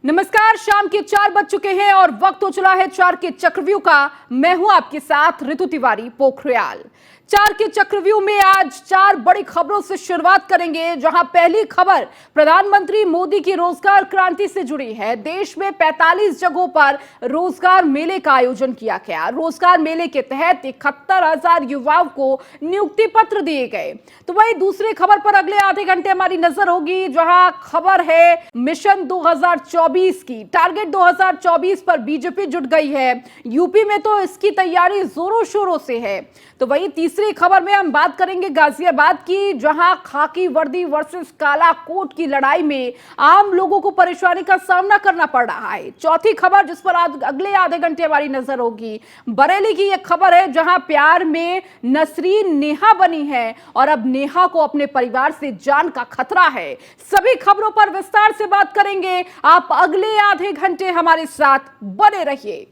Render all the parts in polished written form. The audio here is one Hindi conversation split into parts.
नमस्कार, शाम के 4 बज चुके हैं और वक्त हो चला है 4 के चक्रव्यूह का। मैं हूं आपके साथ ऋतु तिवारी पोखरियाल। 4 के चक्रव्यूह में आज 4 बड़ी खबरों से शुरुआत करेंगे, जहां पहली खबर प्रधानमंत्री मोदी की रोजगार क्रांति से जुड़ी है। देश में 45 जगहों पर रोजगार मेले का आयोजन किया गया। रोजगार मेले के तहत 71,000 युवाओं को नियुक्ति पत्र दिए गए। तो वही दूसरी खबर पर अगले आधे घंटे हमारी नजर होगी, जहां खबर है मिशन 2024 की। टारगेट 2024 पर बीजेपी जुट गई है। यूपी में तो इसकी तैयारी जोरों शोरों से है। तो वही तीसरी खबर में हम बात करेंगे गाजियाबाद की, जहां खाकी वर्दी वर्सेस काला कोट की लड़ाई में आम लोगों को परेशानी का सामना करना पड़ रहा है। चौथी खबर जिस पर अगले आधे घंटे हमारी नजर होगी, बरेली की एक खबर है, जहां प्यार में नसरीन नेहा बनी है और अब नेहा को अपने परिवार से जान का खतरा है। सभी खबरों पर विस्तार से बात करेंगे। आप अगले आधे घंटे हमारे साथ बने रहिए।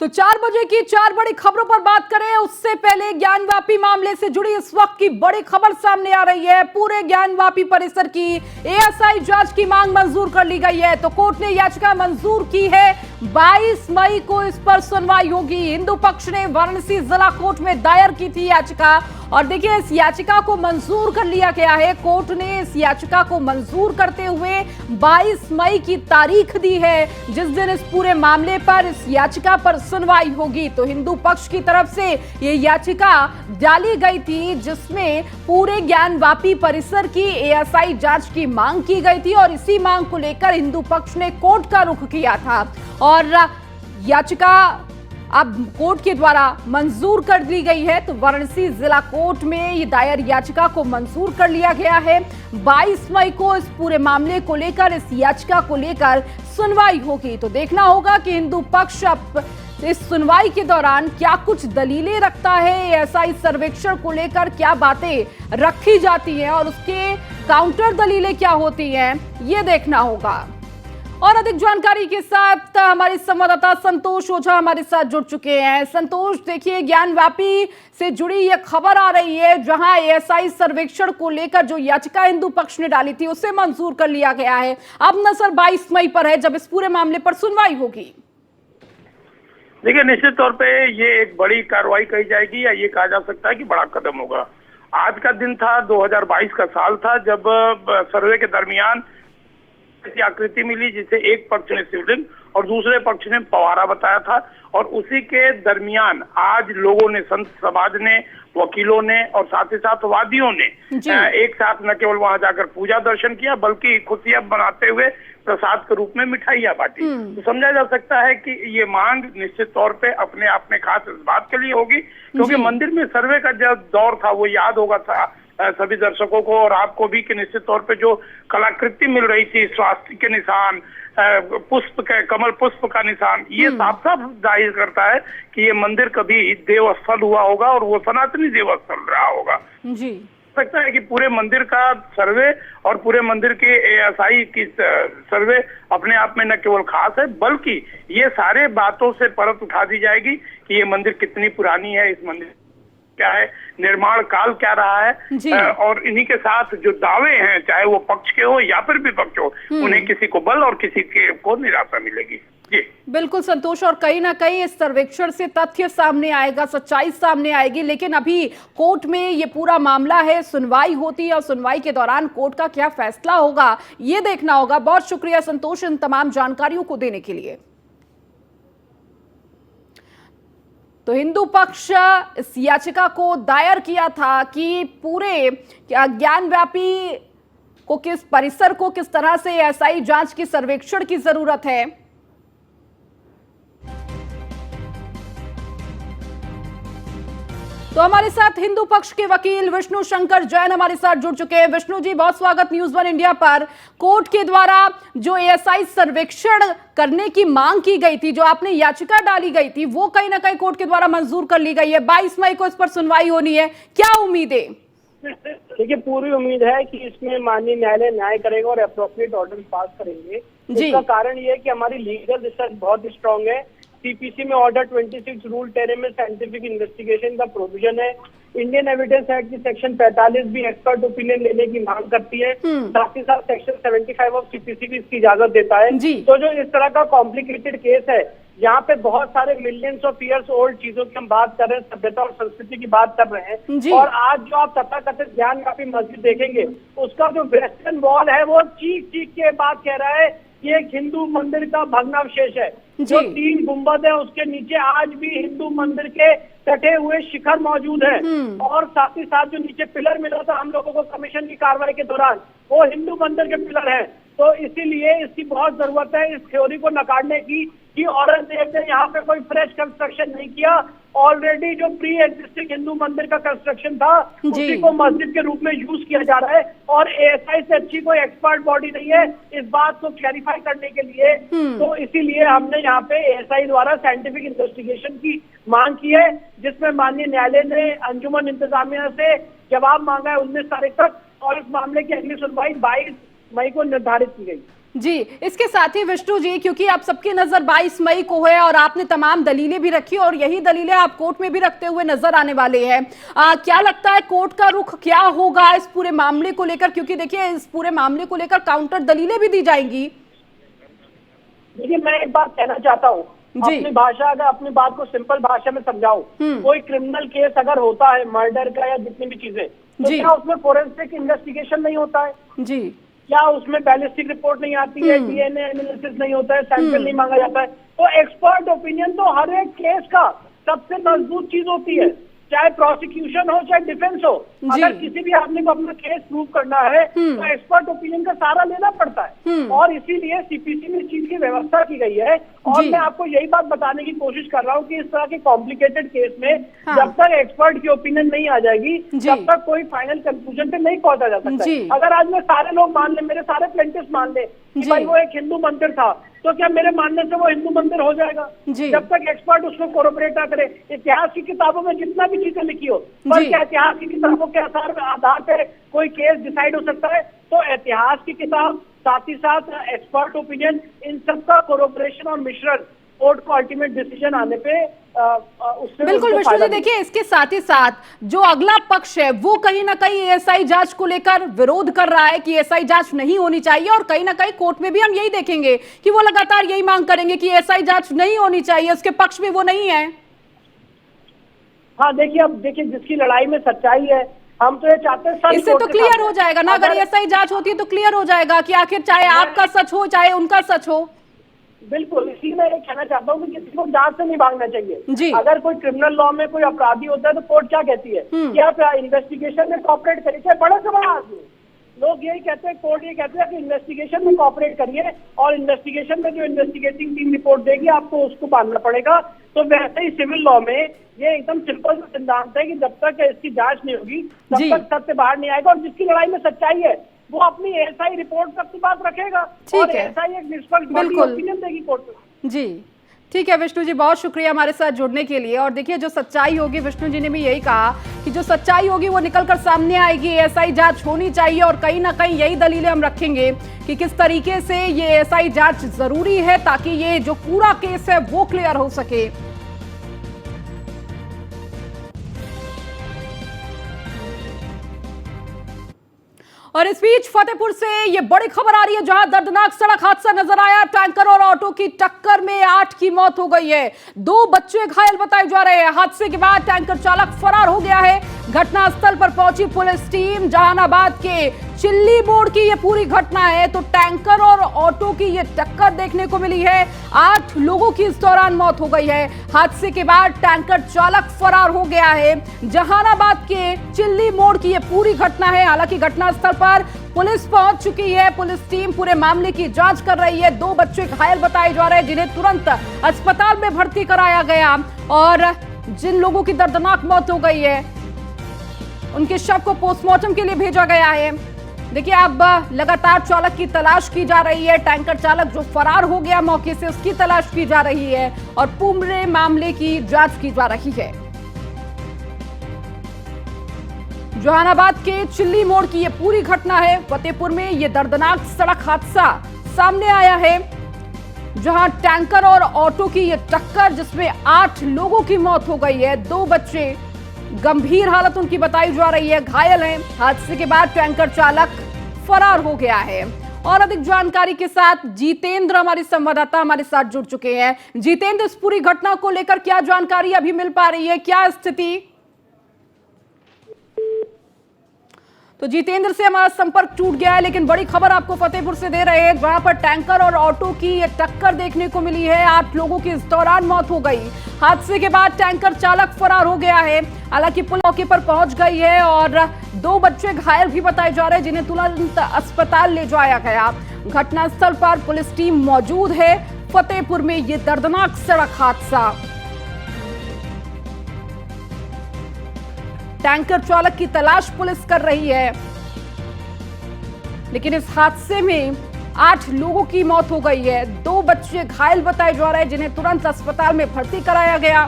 तो 4 बजे की 4 बड़ी खबरों पर बात करें उससे पहले ज्ञानवापी मामले से जुड़ी इस वक्त की बड़ी खबर सामने आ रही है। पूरे ज्ञानवापी परिसर की एएसआई जांच की मांग मंजूर कर ली गई है। तो कोर्ट ने याचिका मंजूर की है। 22 मई को इस पर सुनवाई होगी। हिंदू पक्ष ने वाराणसी जिला कोर्ट में दायर की थी याचिका, और देखिए इस याचिका को मंजूर कर लिया गया है। कोर्ट ने इस याचिका को मंजूर करते हुए 22 मई की तारीख दी है, जिस दिन इस पूरे मामले पर, इस याचिका पर सुनवाई होगी। तो हिंदू पक्ष की तरफ से ये याचिका डाली गई थी, जिसमें पूरे ज्ञानवापी परिसर की एएसआई जांच की मांग की गई थी, और इसी मांग को लेकर हिंदू पक्ष ने कोर्ट का रुख किया था। और याचिका अब कोर्ट के द्वारा मंजूर कर ली गई है। तो वाराणसी जिला कोर्ट में ये दायर याचिका को मंजूर कर लिया गया है। 22 मई को इस पूरे मामले को लेकर, इस याचिका को लेकर सुनवाई होगी। तो देखना होगा कि हिंदू पक्ष अब इस सुनवाई के दौरान क्या कुछ दलीलें रखता है, एएसआई सर्वेक्षण को लेकर क्या बातें रखी जाती हैं और उसके काउंटर दलीलें क्या होती हैं, ये देखना होगा। और अधिक जानकारी के साथ हमारे संवाददाता संतोष ओझा हमारे साथ जुड़ चुके हैं। संतोष, देखिए ज्ञानवापी से जुड़ी यह खबर आ रही है, जहां एएसआई सर्वेक्षण को लेकर जो याचिका हिंदू पक्ष ने डाली थी उसे मंजूर कर लिया गया है। अब नजर 22 मई पर है, जब इस पूरे मामले पर सुनवाई होगी। देखिए, निश्चित तौर पे ये एक बड़ी कार्रवाई कही जाएगी, या ये कहा जा सकता है कि बड़ा कदम होगा। आज का दिन था, 2022 का साल था, जब सर्वे के दरमियान आकृति मिली, जिसे एक पक्ष ने शिवलिंग और दूसरे पक्ष ने पवारा बताया था। और उसी के दरमियान आज लोगों ने, संत समाज ने, वकीलों ने और साथ ही साथ वादियों ने एक साथ न केवल वहां जाकर पूजा दर्शन किया, बल्कि खुशियां मनाते हुए प्रसाद के रूप में मिठाइयां बांटी। तो समझा जा सकता है कि ये मांग निश्चित तौर पे अपने आप में खास इस बात के लिए होगी, क्योंकि मंदिर में सर्वे का जो दौर था वो याद होगा था सभी दर्शकों को और आपको भी, कि निश्चित तौर पे जो कलाकृति मिल रही थी, स्वास्थ्य के निशान, पुष्प के, कमल पुष्प का निशान, ये साफ साफ जाहिर करता है कि ये मंदिर कभी देवस्थल हुआ होगा और वो सनातनी देवस्थल रहा होगा जी। सकता है कि पूरे मंदिर का सर्वे और पूरे मंदिर के एएसआई की सर्वे अपने आप में न केवल खास है, बल्कि ये सारे बातों से परत उठा दी जाएगी कि ये मंदिर कितनी पुरानी है, इस मंदिर क्या है, निर्माण काल क्या रहा है, और इन्हीं के साथ जो दावे हैं, चाहे वो पक्ष के हो या फिर विपक्ष हो, उन्हें किसी को बल और किसी को निराशा मिलेगी। जी बिल्कुल संतोष, और कहीं ना कहीं इस सर्वेक्षण से तथ्य सामने आएगा, सच्चाई सामने आएगी। लेकिन अभी कोर्ट में ये पूरा मामला है, सुनवाई होती है, और सुनवाई के दौरान कोर्ट का क्या फैसला होगा ये देखना होगा। बहुत शुक्रिया संतोष इन तमाम जानकारियों को देने के लिए। तो हिंदू पक्ष इस याचिका को दायर किया था कि पूरे ज्ञानव्यापी को, किस परिसर को किस तरह से एएसआई जांच की, सर्वेक्षण की जरूरत है। तो हमारे साथ हिंदू पक्ष के वकील विष्णु शंकर जैन हमारे साथ जुड़ चुके हैं। विष्णु जी, बहुत स्वागत न्यूज वन इंडिया पर। कोर्ट के द्वारा जो एएसआई सर्वेक्षण करने की मांग की गई थी, जो आपने याचिका डाली गई थी, वो कहीं ना कहीं कोर्ट के द्वारा मंजूर कर ली गई है। 22 मई को इस पर सुनवाई होनी है, क्या उम्मीद है? देखिए, पूरी उम्मीद है कि इसमें माननीय न्यायालय न्याय करेगा और अप्रोप्रिएट ऑर्डर पास करेंगे। इसका कारण ये है कि हमारी लीगल रिसर्च बहुत स्ट्रांग है सीपीसी में ऑर्डर 26 रूल 10 में साइंटिफिक इन्वेस्टिगेशन का प्रोविजन है। इंडियन एविडेंस एक्ट की सेक्शन 45 भी एक्सपर्ट ओपिनियन लेने की मांग करती है। साथ ही साथ सेक्शन 75 ऑफ सीपीसी भी इसकी इजाजत देता है। तो जो इस तरह का कॉम्प्लिकेटेड केस है, यहाँ पे बहुत सारे मिलियंस ऑफ ईयर्स ओल्ड चीजों की हम बात कर रहे हैं, सभ्यता और संस्कृति की बात कर रहे हैं। और आज जो आप तथाकथित ज्ञानवापी मस्जिद देखेंगे, उसका जो वेस्टर्न वॉल है वो चीख चीख के बात कह रहा है कि एक हिंदू मंदिर का भग्नावशेष है। जो 3 गुंबद है उसके नीचे आज भी हिंदू मंदिर के कटे हुए शिखर मौजूद है। और साथ ही साथ जो नीचे पिलर मिला था हम लोगों को कमीशन की कार्रवाई के दौरान, वो हिंदू मंदिर के पिलर है। तो इसीलिए इसकी बहुत जरूरत है इस थ्योरी को नकारने की कि औरंगजेब ने यहाँ पे कोई फ्रेश कंस्ट्रक्शन नहीं किया। ऑलरेडी जो प्री एग्जिस्टिंग हिंदू मंदिर का कंस्ट्रक्शन था उसी को मस्जिद के रूप में यूज किया जा रहा है। और एएसआई से अच्छी कोई एक्सपर्ट बॉडी नहीं है इस बात को क्लैरिफाई करने के लिए। तो इसीलिए हमने यहाँ पे एएसआई द्वारा साइंटिफिक इन्वेस्टिगेशन की मांग की है, जिसमें माननीय न्यायालय ने अंजुमन इंतजामिया से जवाब मांगा है 19 तारीख तक, और इस मामले की अगली सुनवाई 22 मई को निर्धारित की गई। जी, इसके साथ ही विष्णु जी, क्योंकि आप सबकी नजर 22 मई को है और आपने तमाम दलीलें भी रखी और यही दलीलें आप कोर्ट में भी रखते हुए नजर आने वाले हैं, क्या लगता है कोर्ट का रुख क्या होगा इस पूरे मामले को लेकर? क्योंकि देखिए इस पूरे मामले को लेकर काउंटर दलीलें भी दी जाएंगी। देखिए, मैं एक बात कहना चाहता हूँ, अपनी भाषा, अगर अपनी बात को सिंपल भाषा में समझाऊं, कोई क्रिमिनल केस अगर होता है मर्डर का या जितनी भी चीजें, तो क्या उसमें फोरेंसिक इन्वेस्टिगेशन नहीं होता है? जी, क्या उसमें बैलिस्टिक रिपोर्ट नहीं आती है, डीएनए एनालिसिस नहीं होता है, सैंपल नहीं मांगा जाता है? तो एक्सपर्ट ओपिनियन तो हर एक केस का सबसे मजबूत चीज होती है, चाहे प्रोसिक्यूशन हो चाहे डिफेंस हो। अगर किसी भी आदमी को अपना केस प्रूव करना है तो एक्सपर्ट ओपिनियन का सहारा लेना पड़ता है। और इसीलिए सीपीसी में इस चीज की व्यवस्था की गई है। और मैं आपको यही बात बताने की कोशिश कर रहा हूँ कि इस तरह के कॉम्प्लिकेटेड केस में जब तक एक्सपर्ट की ओपिनियन नहीं आ जाएगी तब तक कोई फाइनल कंक्लूजन पे नहीं पहुंचा जा सकता। अगर आज में सारे लोग मान ले, मेरे सारे प्लेंटिफ्स मान ले कि भाई वो एक हिंदू मंदिर था, तो क्या मेरे मानने से वो हिंदू मंदिर हो जाएगा? जब तक एक्सपर्ट उसको कोरोबरेट ना करे। इतिहास की किताबों में जितना भी चीजें लिखी हो, पर क्या इतिहास की किताबों के आधार पे कोई केस डिसाइड हो सकता है? तो इतिहास की किताब, साथ ही साथ एक्सपर्ट ओपिनियन, इन सब का कोरोबरेशन और मिश्रण कोर्ट को अल्टीमेट डिसीजन आने पे उससे बिल्कुल विष्णु जी, देखिए इसके साथ ही साथ जो अगला पक्ष है वो कहीं ना कहीं एएसआई जांच को लेकर विरोध कर रहा है कि एएसआई जांच नहीं होनी चाहिए, और कहीं ना कहीं कोर्ट में भी हम यही देखेंगे कि वो लगातार यही मांग करेंगे कि एएसआई जांच नहीं होनी चाहिए, उसके पक्ष में वो नहीं है। हाँ, देखिए, अब देखिए जिसकी लड़ाई में सच्चाई है, हम तो ये चाहते हैं इससे तो क्लियर हो जाएगा ना, अगर एएसआई जांच होती है तो क्लियर हो जाएगा कि आखिर चाहे आपका सच हो चाहे उनका सच हो। बिल्कुल, इसी में ये कहना चाहता हूँ कि किसी को जांच से नहीं भागना चाहिए। अगर कोई क्रिमिनल लॉ में कोई अपराधी होता है तो कोर्ट क्या कहती है कि आप इन्वेस्टिगेशन में कॉपरेट करिए, चाहे बड़े से बड़ा आदमी। लोग यही कहते हैं, कोर्ट ये कहते हैं कि इन्वेस्टिगेशन में कॉपरेट करिए, और इन्वेस्टिगेशन में जो इन्वेस्टिगेटिंग टीम रिपोर्ट देगी आपको उसको मानना पड़ेगा। तो वैसे ही सिविल लॉ में ये एकदम सिंपल सिद्धांत है कि जब तक इसकी जांच नहीं होगी तब तक सत्य बाहर नहीं आएगा। और जिसकी लड़ाई में सच्चाई है वो अपनी एएसआई रिपोर्ट तक की बात रखेगा, और एएसआई एक निष्पक्ष ओपिनियन देगी कोर्ट में। जी, ठीक है विष्णु जी, बहुत शुक्रिया हमारे साथ जुड़ने के लिए। और देखिए जो सच्चाई होगी, विष्णु जी ने भी यही कहा कि जो सच्चाई होगी वो निकलकर सामने आएगी, एएसआई जांच होनी चाहिए, और कहीं ना कहीं यही दलीलें हम रखेंगे कि किस तरीके से ये एएसआई जांच जरूरी है ताकि ये जो पूरा केस है वो क्लियर हो सके। और इस बीच फतेहपुर से ये बड़ी खबर आ रही है, जहां दर्दनाक सड़क हादसा नजर आया। टैंकर और ऑटो की टक्कर में 8 की मौत हो गई है, 2 बच्चे घायल बताए जा रहे हैं। हादसे के बाद टैंकर चालक फरार हो गया है। घटनास्थल पर पहुंची पुलिस टीम। जहानाबाद के चिल्ली मोड़ की ये पूरी घटना है। तो टैंकर और ऑटो की ये टक्कर देखने को मिली है। 8 लोगों की इस दौरान मौत हो गई है। हादसे के बाद टैंकर चालक फरार हो गया है। जहानाबाद के चिल्ली मोड़ की ये पूरी घटना है। हालांकि घटनास्थल पर पुलिस पहुंच चुकी है। पुलिस टीम पूरे मामले की जांच कर रही है। 2 बच्चे घायल बताए जा रहे हैं, जिन्हें तुरंत अस्पताल में भर्ती कराया गया, और जिन लोगों की दर्दनाक मौत हो गई है उनके शव को पोस्टमार्टम के लिए भेजा गया है। देखिए अब लगातार चालक की तलाश की जा रही है। टैंकर चालक जो फरार हो गया मौके से, उसकी तलाश की जा रही है, और पूरे मामले की जांच की जा रही है। जहानाबाद के चिल्ली मोड़ की ये पूरी घटना है। फतेहपुर में ये दर्दनाक सड़क हादसा सामने आया है। जहां टैंकर और ऑटो की ये टक्कर जिसमें 8 लोगों की मौत हो गई है। 2 बच्चे गंभीर हालत उनकी बताई जा रही है, घायल हैं। हादसे के बाद टैंकर चालक फरार हो गया है। और अधिक जानकारी के साथ जितेंद्र हमारे संवाददाता हमारे साथ जुड़ चुके हैं। जितेंद्र, इस पूरी घटना को लेकर क्या जानकारी अभी मिल पा रही है, क्या स्थिति? तो जितेंद्र से हमारा संपर्क टूट गया है, लेकिन बड़ी खबर आपको फतेहपुर से दे रहे हैं, जहां पर टैंकर और ऑटो की ये टक्कर देखने को मिली है। 8 लोगों की इस दौरान मौत हो गई। हादसे के बाद टैंकर चालक फरार हो गया है। हालांकि पुलिस मौके पर पहुंच गई है और 2 बच्चे घायल भी बताए जा रहे हैं, जिन्हें तुरंत अस्पताल ले जाया गया। घटनास्थल पर पुलिस टीम मौजूद है। फतेहपुर में ये दर्दनाक सड़क हादसा, टैंकर चालक की तलाश पुलिस कर रही है, लेकिन इस हादसे में 8 लोगों की मौत हो गई है। 2 बच्चे घायल बताए जा रहे हैं, जिन्हें तुरंत अस्पताल में भर्ती कराया गया।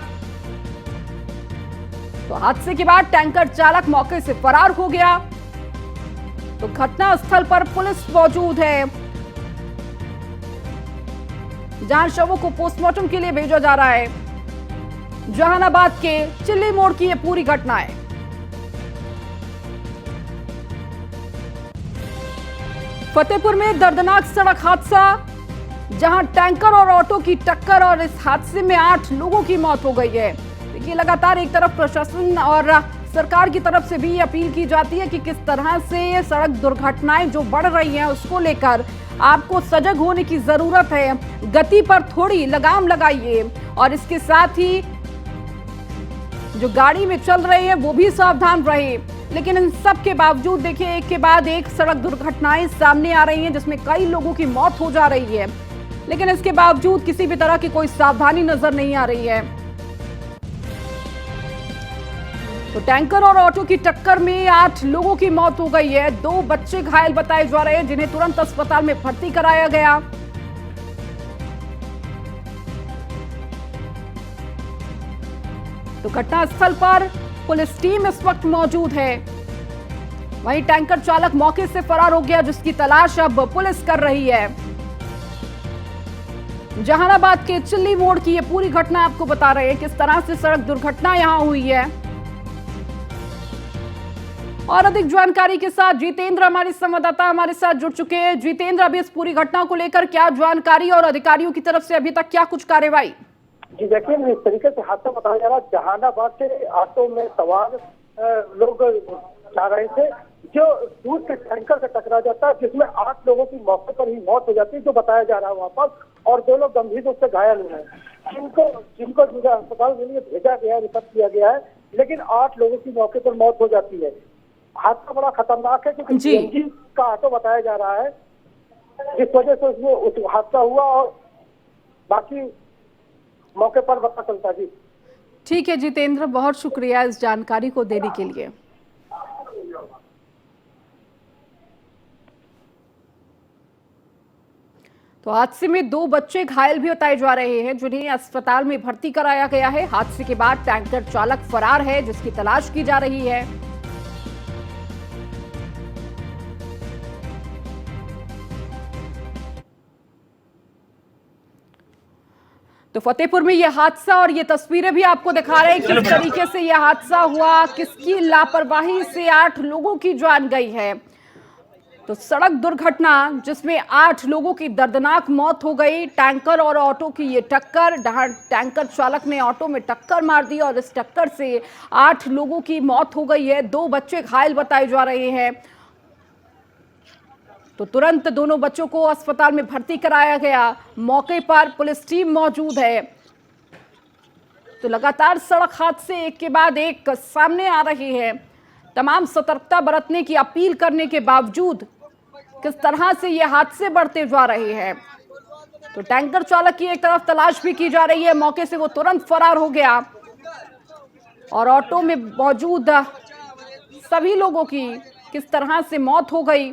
तो हादसे के बाद टैंकर चालक मौके से फरार हो गया। तो घटनास्थल पर पुलिस मौजूद है, जहां शवों को पोस्टमार्टम के लिए भेजा जा रहा है। जहानाबाद के चिल्ली मोड़ की यह पूरी घटना है। फतेहपुर में दर्दनाक सड़क हादसा, जहां टैंकर और ऑटो की टक्कर और इस हादसे में 8 लोगों की मौत हो गई है। देखिए, लगातार एक तरफ प्रशासन और सरकार की तरफ से भी अपील की जाती है कि किस तरह से सड़क दुर्घटनाएं जो बढ़ रही हैं उसको लेकर आपको सजग होने की जरूरत है। गति पर थोड़ी लगाम लगाइए और इसके साथ ही जो गाड़ी में चल रहे हैं वो भी सावधान रहे। लेकिन इन सब के बावजूद देखिए, एक के बाद एक सड़क दुर्घटनाएं सामने आ रही हैं, जिसमें कई लोगों की मौत हो जा रही है, लेकिन इसके बावजूद किसी भी तरह की कोई सावधानी नजर नहीं आ रही है। तो टैंकर और ऑटो की टक्कर में 8 लोगों की मौत हो गई है। 2 बच्चे घायल बताए जा रहे हैं, जिन्हें तुरंत अस्पताल में भर्ती कराया गया। तो घटनास्थल पर पुलिस टीम इस वक्त मौजूद है। वहीं टैंकर चालक मौके से फरार हो गया, जिसकी तलाश अब पुलिस कर रही है। जहानाबाद के चिल्ली मोड़ की ये पूरी घटना आपको बता रहे हैं, किस तरह से सड़क दुर्घटना यहां हुई है। और अधिक जानकारी के साथ जितेंद्र हमारे संवाददाता हमारे साथ जुड़ चुके हैं। जितेंद्र, अभी इस पूरी घटना को लेकर क्या जानकारी और अधिकारियों की तरफ से अभी तक क्या कुछ कार्रवाई? जी देखिए, इस तरीके से हादसा बताया जा रहा है। जहानाबाद से ऑटो में सवार लोग जा रहे थे, जो दूध के टैंकर से टकरा जाता है, जिसमें 8 लोगों की मौके पर ही मौत हो जाती है, जो बताया जा रहा है वहाँ पर। और 2 लोग गंभीर रूप से घायल हुए हैं, जिनको अस्पताल के लिए भेजा गया है, रिफर किया गया है, लेकिन 8 लोगों की मौके पर मौत हो जाती है। हादसा बड़ा खतरनाक है, क्योंकि सीएनजी का ऑटो बताया जा रहा है, जिस वजह से उसमें हादसा हुआ। और बाकी मौके पर पता चलता जी। ठीक है जितेंद्र, बहुत शुक्रिया इस जानकारी को देने के लिए। तो हादसे में 2 बच्चे घायल भी बताए जा रहे हैं, जिन्हें अस्पताल में भर्ती कराया गया है। हादसे के बाद टैंकर चालक फरार है, जिसकी तलाश की जा रही है। तो फतेहपुर में यह हादसा और ये तस्वीरें भी आपको दिखा रहे हैं किस तरीके से यह हादसा हुआ, किसकी लापरवाही से 8 लोगों की जान गई है। तो सड़क दुर्घटना जिसमें 8 लोगों की दर्दनाक मौत हो गई। टैंकर और ऑटो की ये टक्कर, टैंकर चालक ने ऑटो में टक्कर मार दी और इस टक्कर से 8 लोगों की मौत हो गई है। 2 बच्चे घायल बताए जा रहे हैं। तो तुरंत दोनों बच्चों को अस्पताल में भर्ती कराया गया। मौके पर पुलिस टीम मौजूद है। तो लगातार सड़क हादसे एक के बाद एक सामने आ रहे हैं। तमाम सतर्कता बरतने की अपील करने के बावजूद किस तरह से ये हादसे बढ़ते जा रहे हैं। तो टैंकर चालक की एक तरफ तलाश भी की जा रही है, मौके से वो तुरंत फरार हो गया। और ऑटो में मौजूद सभी लोगों की किस तरह से मौत हो गई।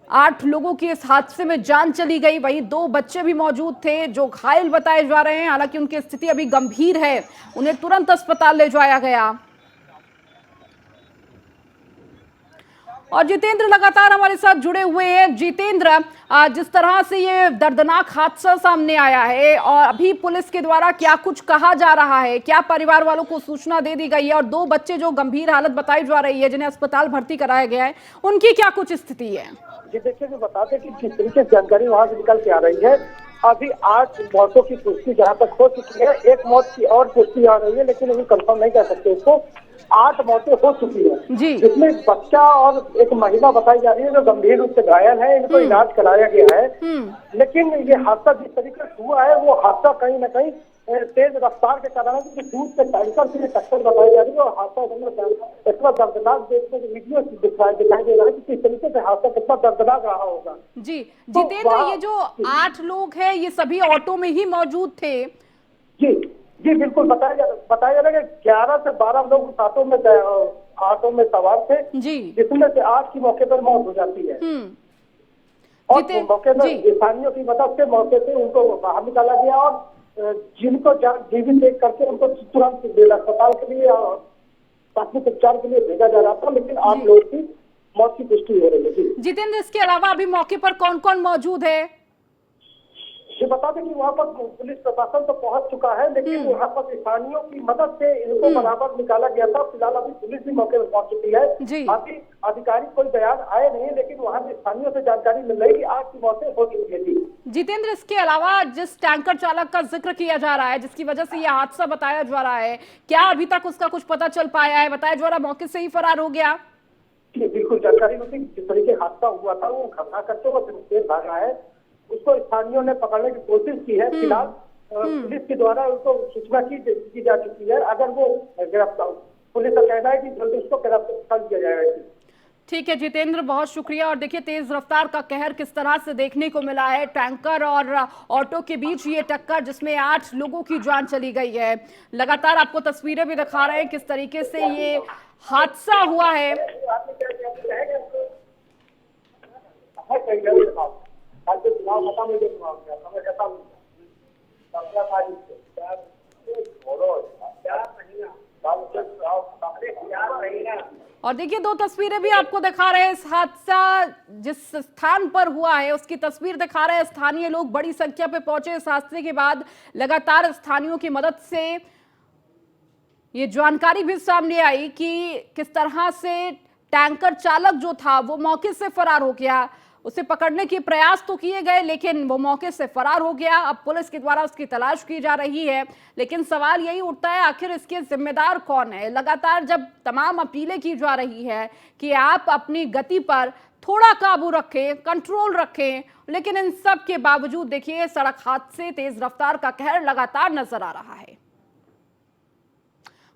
8 लोगों की इस हादसे में जान चली गई। वहीं 2 बच्चे भी मौजूद थे जो घायल बताए जा रहे हैं। हालांकि उनकी स्थिति अभी गंभीर है, उन्हें तुरंत अस्पताल ले जाया गया। और जितेंद्र लगातार हमारे साथ जुड़े हुए हैं। जितेंद्र, जिस तरह से ये दर्दनाक हादसा सामने आया है और अभी पुलिस के द्वारा क्या कुछ कहा जा रहा है, क्या परिवार वालों को सूचना दे दी गई है और 2 बच्चे जो गंभीर हालत बताई जा रही है जिन्हें अस्पताल भर्ती कराया गया है, उनकी क्या कुछ स्थिति है? जी देखिए, मैं बता दें कि जिस तरीके से जानकारी वहां से निकल के आ रही है, अभी 8 मौतों की पुष्टि जहां तक हो चुकी है, 1 मौत की और पुष्टि आ रही है, लेकिन अभी कंफर्म नहीं कर सकते इसको। 8 मौतें हो चुकी है जी, जिसमें एक बच्चा और एक महिला बताई जा रही है जो गंभीर रूप से घायल है। इनको इलाज कराया गया है, लेकिन ये हादसा जिस तरीके से हुआ है वो हादसा कहीं ना कहीं तेज रफ्तार के कारण है, दूध से टैंकर से टक्कर बताई जा रही है और हादसा इतना दर्दनाक देखने को वीडियो दिखाई दे रहा है कि किस तरीके से हादसा कितना दर्दनाक रहा होगा। जी जितेंद्र, ये जो 8 लोग हैं ये सभी ऑटो में ही मौजूद थे? जी जी बिल्कुल, बताया जा रहा है कि 11 से 12 लोग उस ऑटो में सवार थे जी, जिसमें से 8 की मौके पर मौत हो जाती है और मौके पर स्थानियों की मदद से मौके से उनको बाहर निकाला गया और जिनको जीवित देख करके उनको तुरंत अस्पताल के लिए प्राथमिक उपचार के लिए भेजा जा रहा था, लेकिन 8 लोगों की मौत की पुष्टि हो रही है। जितेंद्र, इसके अलावा अभी मौके पर कौन कौन मौजूद है? ये बता दें कि वहाँ पर पुलिस प्रशासन तो पहुंच चुका है, लेकिन वहाँ पर स्थानियों की मदद से इनको बराबर निकाला गया था। फिलहाल अभी पुलिस भी मौके पर पहुंच चुकी है। अभी आधिकारिक कोई बयान आए नहीं, लेकिन वहाँ से स्थानियों से जानकारी मिल रही है कि 8 की मौतें हो चुकी है। जितेंद्र, इसके अलावा जिस टैंकर चालक का जिक्र किया जा रहा है जिसकी वजह से यह हादसा बताया जा रहा है, क्या अभी तक उसका कुछ पता चल पाया है? बताया जा रहा मौके से ही फरार हो गया। बिल्कुल जानकारी मिलती, जिस तरीके हादसा हुआ था वो घटना करते हुए तेज भाग रहा है, उसको स्थानियों ने पकड़ने की कोशिश की है। फिलहाल पुलिस के द्वारा उसको सूचना की जा चुकी है। अगर वो गिरफ्तार, पुलिस का कहना है कि जल्दी उसको गिरफ्तार किया जाएगा। ठीक है जितेंद्र, बहुत शुक्रिया। और देखिए तेज रफ्तार का कहर किस तरह से देखने को मिला है, टैंकर और ऑटो के बीच ये टक्कर जिसमें 8 लोगों की जान चली गई है। लगातार आपको तस्वीरें भी दिखा रहे हैं किस तरीके से ये हादसा हुआ है। और देखिए 2 तस्वीरें भी आपको दिखा रहे हैं। इस हादसा जिस स्थान पर हुआ है उसकी तस्वीर दिखा रहे हैं। स्थानीय लोग बड़ी संख्या पे पहुंचे इस हादसे के बाद। लगातार स्थानीयों की मदद से ये जानकारी भी सामने आई कि किस तरह से टैंकर चालक जो था वो मौके से फरार हो गया। उसे पकड़ने के प्रयास तो किए गए लेकिन वो मौके से फरार हो गया। अब पुलिस के द्वारा उसकी तलाश की जा रही है, लेकिन सवाल यही उठता है आखिर इसके जिम्मेदार कौन है। लगातार जब तमाम अपीलें की जा रही है कि आप अपनी गति पर थोड़ा काबू रखें, कंट्रोल रखें, लेकिन इन सब के बावजूद देखिए सड़क हादसे, तेज रफ्तार का कहर लगातार नजर आ रहा है।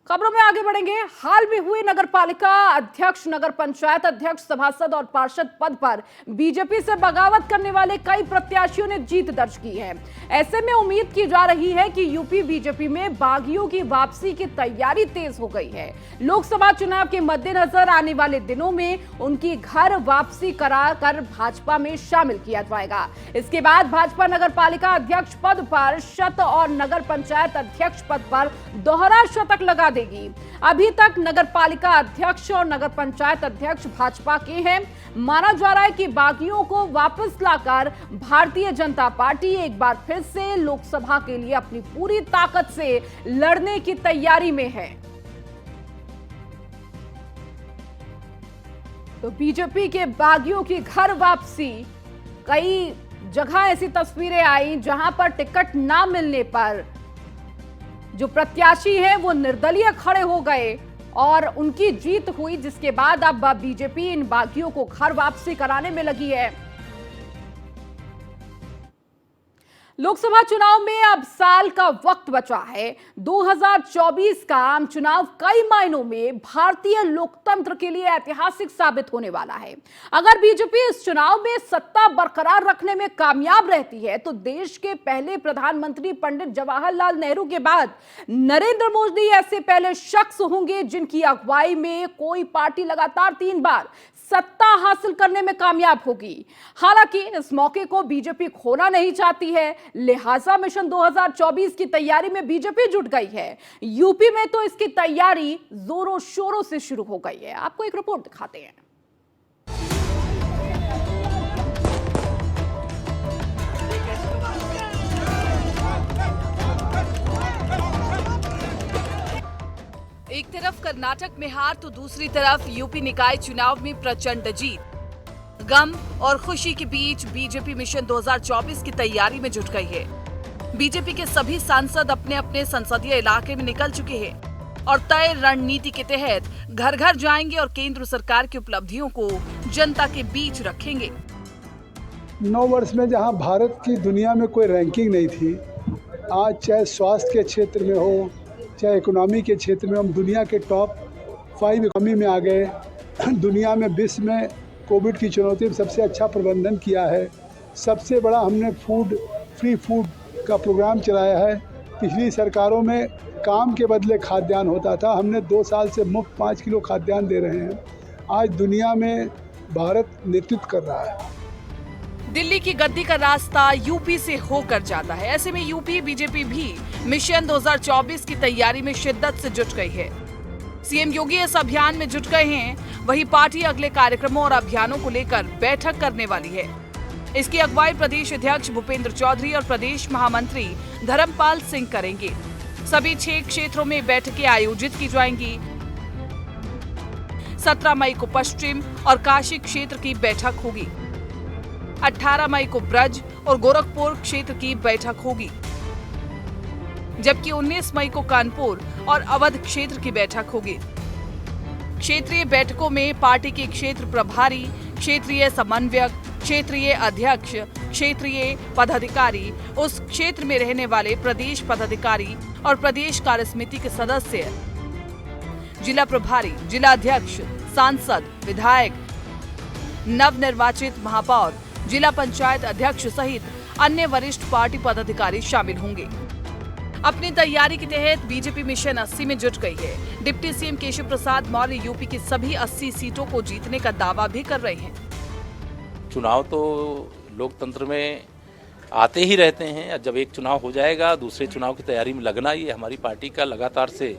खबरों में आगे बढ़ेंगे। हाल में हुई नगरपालिका अध्यक्ष, नगर पंचायत अध्यक्ष, सभासद और पार्षद पद पर बीजेपी से बगावत करने वाले कई प्रत्याशियों ने जीत दर्ज की है। ऐसे में उम्मीद की जा रही है कि यूपी बीजेपी में बागियों की वापसी की तैयारी तेज हो गई है। लोकसभा चुनाव के मद्देनजर आने वाले दिनों में उनकी घर वापसी करा कर भाजपा में शामिल किया जाएगा। इसके बाद भाजपा नगरपालिका अध्यक्ष पद पर शत और नगर पंचायत अध्यक्ष पद पर दोहरा शतक लगा देगी। अभी तक नगरपालिका अध्यक्ष और नगर पंचायत अध्यक्ष भाजपा के हैं। माना जा रहा है कि बागियों को वापस लाकर भारतीय जनता पार्टी एक बार फिर से लोकसभा के लिए अपनी पूरी ताकत से लड़ने की तैयारी में है। तो बीजेपी के बागियों की घर वापसी, कई जगह ऐसी तस्वीरें आई जहां पर टिकट ना मिलने पर जो प्रत्याशी हैं वो निर्दलीय खड़े हो गए और उनकी जीत हुई, जिसके बाद अब बीजेपी इन बागियों को घर वापसी कराने में लगी है। लोकसभा चुनाव में अब साल का वक्त बचा है। 2024 का आम चुनाव कई मायनों में भारतीय लोकतंत्र के लिए ऐतिहासिक साबित होने वाला है। अगर बीजेपी इस चुनाव में सत्ता बरकरार रखने में कामयाब रहती है तो देश के पहले प्रधानमंत्री पंडित जवाहरलाल नेहरू के बाद नरेंद्र मोदी ऐसे पहले शख्स होंगे जिनकी अगुवाई में कोई पार्टी लगातार 3 बार सत्ता हासिल करने में कामयाब होगी। हालांकि इस मौके को बीजेपी खोना नहीं चाहती है, लिहाजा मिशन 2024 की तैयारी में बीजेपी जुट गई है। यूपी में तो इसकी तैयारी जोरों शोरों से शुरू हो गई है। आपको एक रिपोर्ट दिखाते हैं। एक तरफ कर्नाटक में हार तो दूसरी तरफ यूपी निकाय चुनाव में प्रचंड जीत। गम और खुशी के बीच बीजेपी मिशन 2024 की तैयारी में जुट गई है। बीजेपी के सभी सांसद अपने अपने संसदीय इलाके में निकल चुके हैं और तय रणनीति के तहत घर घर जाएंगे और केंद्र सरकार की उपलब्धियों को जनता के बीच रखेंगे। 9 वर्ष में जहां भारत की दुनिया में कोई रैंकिंग नहीं थी, आज चाहे स्वास्थ्य के क्षेत्र में हो, चाहे इकोनॉमी के क्षेत्र में, हम दुनिया के टॉप 5 इकोनॉमी में आ गए। दुनिया में, विश्व में कोविड की चुनौती में सबसे अच्छा प्रबंधन किया है। सबसे बड़ा हमने फ्री फूड का प्रोग्राम चलाया है। पिछली सरकारों में काम के बदले खाद्यान्न होता था, हमने 2 साल से मुफ्त 5 किलो खाद्यान्न दे रहे हैं। आज दुनिया में भारत नेतृत्व कर रहा है। दिल्ली की गद्दी का रास्ता यूपी से होकर जाता है। ऐसे में यूपी बीजेपी भी मिशन 2024 की तैयारी में शिद्दत से जुट गई है। सीएम योगी इस अभियान में जुट गए हैं। वहीं पार्टी अगले कार्यक्रमों और अभियानों को लेकर बैठक करने वाली है। इसकी अगुवाई प्रदेश अध्यक्ष भूपेंद्र चौधरी और प्रदेश महामंत्री धर्मपाल सिंह करेंगे। सभी 6 क्षेत्रों में बैठकें आयोजित की जाएंगी। 17 मई को पश्चिम और काशी क्षेत्र की बैठक होगी। 18 मई को ब्रज और गोरखपुर क्षेत्र की बैठक होगी, जबकि 19 मई को कानपुर और अवध क्षेत्र की बैठक होगी। क्षेत्रीय बैठकों में पार्टी के क्षेत्र प्रभारी, क्षेत्रीय समन्वयक, क्षेत्रीय अध्यक्ष, क्षेत्रीय पदाधिकारी, उस क्षेत्र में रहने वाले प्रदेश पदाधिकारी और प्रदेश कार्यसमिति के सदस्य, जिला प्रभारी, जिला अध्यक्ष, सांसद, विधायक, नवनिर्वाचित महापौर, जिला पंचायत अध्यक्ष सहित अन्य वरिष्ठ पार्टी पदाधिकारी शामिल होंगे। अपनी तैयारी के तहत बीजेपी मिशन 80 में जुट गई है। Deputy CM Keshav Prasad Maurya UP की सभी 80 सीटों को जीतने का दावा भी कर रहे हैं। चुनाव तो लोकतंत्र में आते ही रहते हैं। जब एक चुनाव हो जाएगा, दूसरे चुनाव की तैयारी में लगना, ये हमारी पार्टी का लगातार से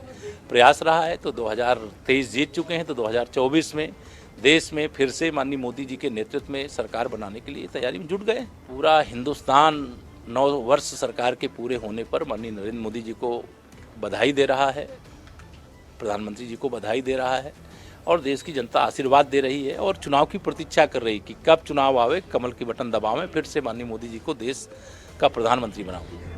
प्रयास रहा है। तो 2023 जीत चुके हैं, तो 2024 में देश में फिर से माननीय मोदी जी के नेतृत्व में सरकार बनाने के लिए तैयारी में जुट गए। पूरा हिंदुस्तान 9 वर्ष सरकार के पूरे होने पर माननीय नरेंद्र मोदी जी को बधाई दे रहा है, प्रधानमंत्री जी को बधाई दे रहा है और देश की जनता आशीर्वाद दे रही है और चुनाव की प्रतीक्षा कर रही कि कब चुनाव आवे, कमल की बटन दबावें, फिर से माननीय मोदी जी को देश का प्रधानमंत्री बनाऊं।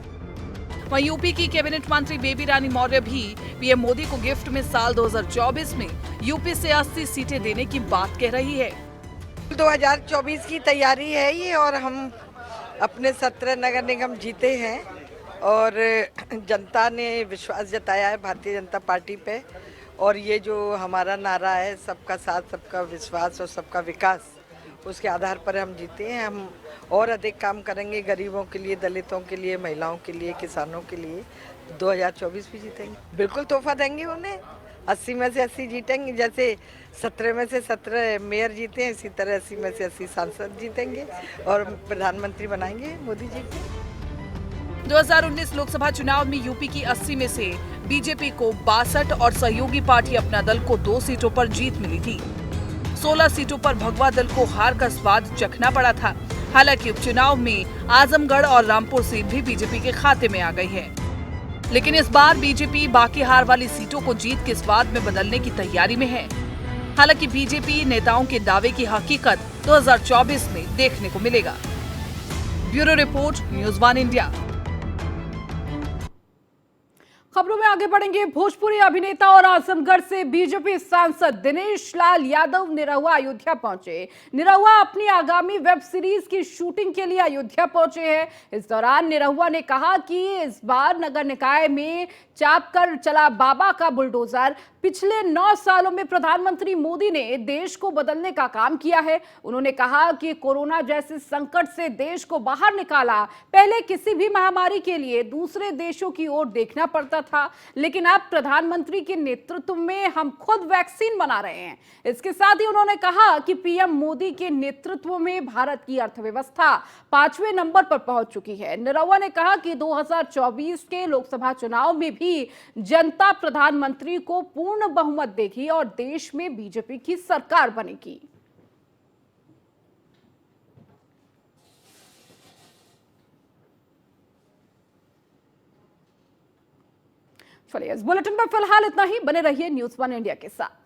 वहीं यूपी की कैबिनेट मंत्री बेबी रानी मौर्य भी पीएम मोदी को गिफ्ट में साल 2024 में यूपी से 80 सीटें देने की बात कह रही है। 2024 की तैयारी है ये, और हम अपने 17 नगर निगम जीते हैं और जनता ने विश्वास जताया है भारतीय जनता पार्टी पे। और ये जो हमारा नारा है, सबका साथ, सबका विश्वास और सबका विकास, उसके आधार पर हम जीते हैं। हम और अधिक काम करेंगे गरीबों के लिए, दलितों के लिए, महिलाओं के लिए, किसानों के लिए। 2024 भी जीतेंगे, बिल्कुल तोहफा देंगे उन्हें। 80 में से 80 जीतेंगे। जैसे 17 में से 17 मेयर जीते हैं, इसी तरह 80 में से 80 सांसद जीतेंगे और प्रधानमंत्री बनाएंगे मोदी जी को। 2019 लोकसभा चुनाव में यूपी की 80 में से बीजेपी को 62 और सहयोगी पार्टी अपना दल को 2 सीटों पर जीत मिली थी। 16 सीटों पर भगवा दल को हार का स्वाद चखना पड़ा था। हालांकि उपचुनाव में आजमगढ़ और रामपुर सीट भी बीजेपी के खाते में आ गई है, लेकिन इस बार बीजेपी बाकी हार वाली सीटों को जीत के स्वाद में बदलने की तैयारी में है। हालांकि बीजेपी नेताओं के दावे की हकीकत 2024 में देखने को मिलेगा। Bureau report, news 1 India. खबरों में आगे बढ़ेंगे। भोजपुरी अभिनेता और आजमगढ़ से बीजेपी सांसद दिनेश लाल यादव निरहुआ अयोध्या पहुंचे। निरहुआ अपनी आगामी वेब सीरीज की शूटिंग के लिए अयोध्या पहुंचे हैं। इस दौरान निरहुआ ने कहा कि इस बार नगर निकाय में चाप कर चला बाबा का बुलडोजर। पिछले 9 सालों में प्रधानमंत्री मोदी ने देश को बदलने का काम किया है। उन्होंने कहा कि कोरोना जैसे संकट से देश को बाहर निकाला। पहले किसी भी महामारी के लिए दूसरे देशों की ओर देखना पड़ता था, लेकिन अब प्रधानमंत्री के नेतृत्व में हम खुद वैक्सीन बना रहे हैं। इसके साथ ही उन्होंने कहा कि पीएम मोदी के नेतृत्व में भारत की अर्थव्यवस्था 5वें नंबर पर पहुंच चुकी है। निरहुआ ने कहा कि 2024 के लोकसभा चुनाव में भी जनता प्रधानमंत्री को पूर्ण बहुमत देगी और देश में बीजेपी की सरकार बनेगी। चलिए इस बुलेटिन में फिलहाल इतना ही। बने रहिए न्यूज़ 1 इंडिया के साथ।